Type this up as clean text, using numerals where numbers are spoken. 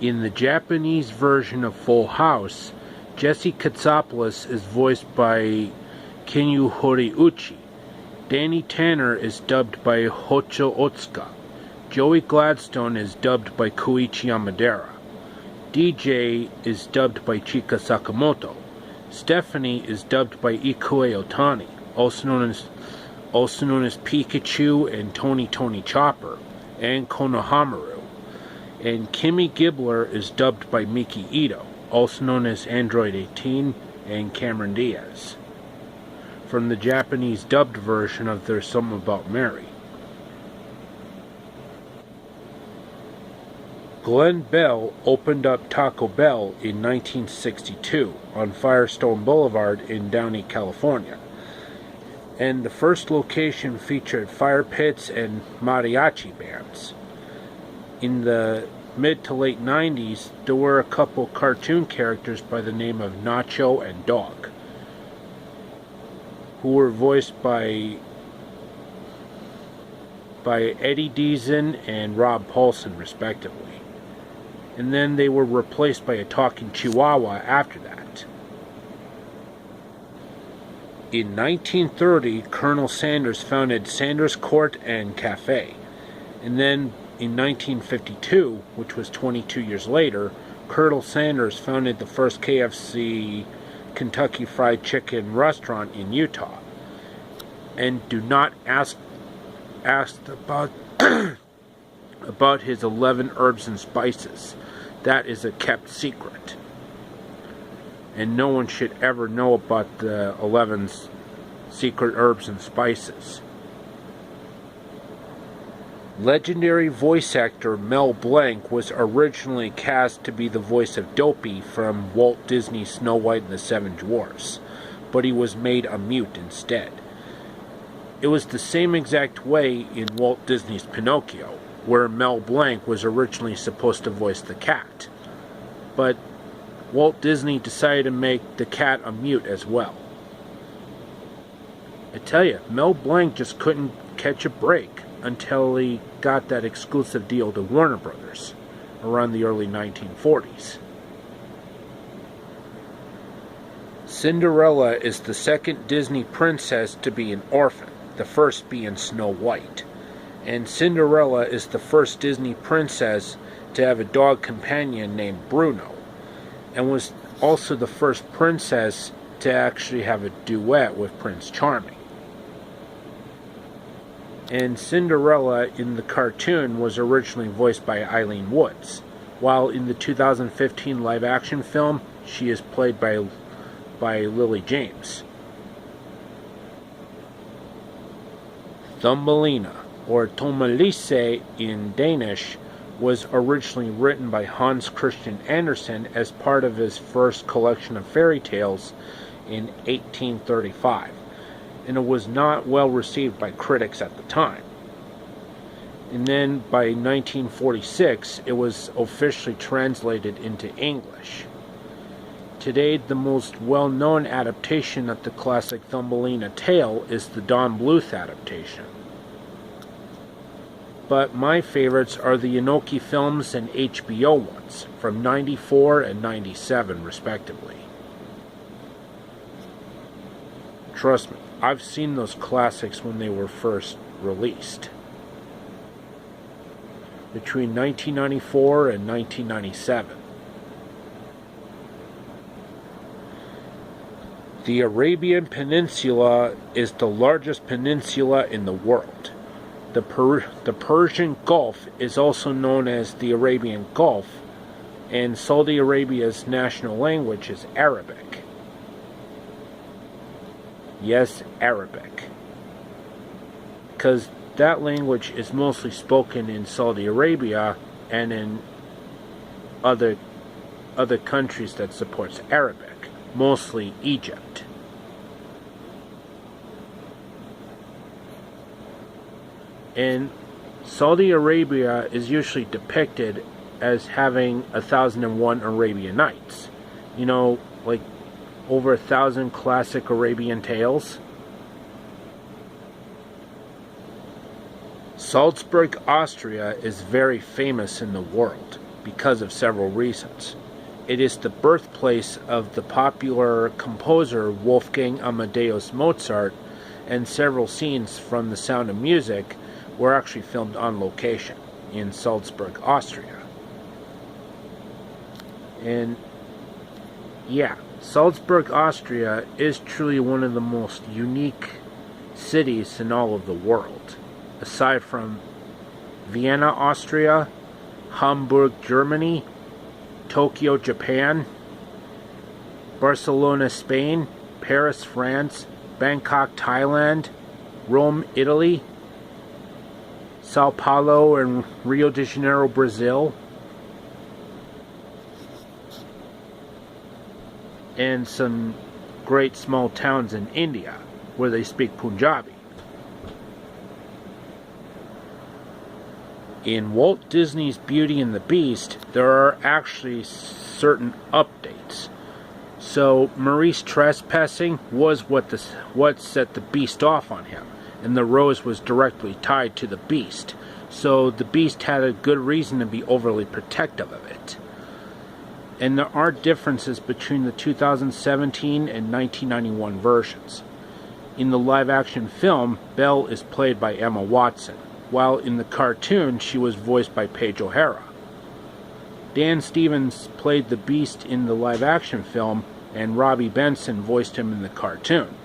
In the Japanese version of Full House, Jesse Katsopoulos is voiced by Kinyu Horiuchi. Danny Tanner is dubbed by Hocho Otsuka. Joey Gladstone is dubbed by Koichi Yamadera. DJ is dubbed by Chika Sakamoto. Stephanie is dubbed by Ikue Otani, also known as Pikachu and Tony Chopper, and Konohamaru. And Kimmy Gibbler is dubbed by Miki Ito, also known as Android 18 and Cameron Diaz, from the Japanese dubbed version of There's Something About Mary. Glenn Bell opened up Taco Bell in 1962 on Firestone Boulevard in Downey, California. And the first location featured fire pits and mariachi bands. In the mid to late 90s, there were a couple cartoon characters by the name of Nacho and Dog, who were voiced by Eddie Deason and Rob Paulson, respectively. And then they were replaced by a talking chihuahua after that. In 1930, Colonel Sanders founded Sanders Court and Cafe. And then in 1952, which was 22 years later, Colonel Sanders founded the first KFC Kentucky Fried Chicken restaurant in Utah. And do not ask about about his 11 herbs and spices. That is a kept secret. And no one should ever know about the 11 secret herbs and spices. Legendary voice actor Mel Blanc was originally cast to be the voice of Dopey from Walt Disney's Snow White and the Seven Dwarfs, but he was made a mute instead. It was the same exact way in Walt Disney's Pinocchio, where Mel Blanc was originally supposed to voice the cat. But Walt Disney decided to make the cat a mute as well. I tell you, Mel Blanc just couldn't catch a break until he got that exclusive deal to Warner Brothers around the early 1940s. Cinderella is the second Disney princess to be an orphan, the first being Snow White. And Cinderella is the first Disney princess to have a dog companion named Bruno, and was also the first princess to actually have a duet with Prince Charming. And Cinderella in the cartoon was originally voiced by Eileen Woods, while in the 2015 live-action film, she is played by Lily James. Thumbelina, or Tommelisse in Danish, was originally written by Hans Christian Andersen as part of his first collection of fairy tales in 1835, and it was not well received by critics at the time. And then by 1946, it was officially translated into English. Today, the most well-known adaptation of the classic Thumbelina tale is the Don Bluth adaptation. But my favorites are the Inoki films and HBO ones, from 94 and 97 respectively. Trust me, I've seen those classics when they were first released, between 1994 and 1997. The Arabian Peninsula is the largest peninsula in the world. The Persian Gulf is also known as the Arabian Gulf, and Saudi Arabia's national language is Arabic. Yes, Arabic. Because that language is mostly spoken in Saudi Arabia and in other countries that supports Arabic, mostly Egypt. And Saudi Arabia is usually depicted as having 1,001 Arabian Nights. You know, like over 1,000 classic Arabian tales. Salzburg, Austria is very famous in the world. because of several reasons. It is the birthplace of the popular composer Wolfgang Amadeus Mozart, and several scenes from The Sound of Music were actually filmed on location in Salzburg, Austria. And yeah, Salzburg, Austria is truly one of the most unique cities in all of the world. Aside from Vienna, Austria, Hamburg, Germany, Tokyo, Japan, Barcelona, Spain, Paris, France, Bangkok, Thailand, Rome, Italy, Sao Paulo and Rio de Janeiro, Brazil, and some great small towns in India where they speak Punjabi. In Walt Disney's Beauty and the Beast, there are actually certain updates. So Maurice trespassing was what set the Beast off on him, and the rose was directly tied to the Beast. So the Beast had a good reason to be overly protective of it. And there are differences between the 2017 and 1991 versions. In the live-action film, Belle is played by Emma Watson, while in the cartoon she was voiced by Paige O'Hara. Dan Stevens played the Beast in the live-action film, and Robbie Benson voiced him in the cartoon.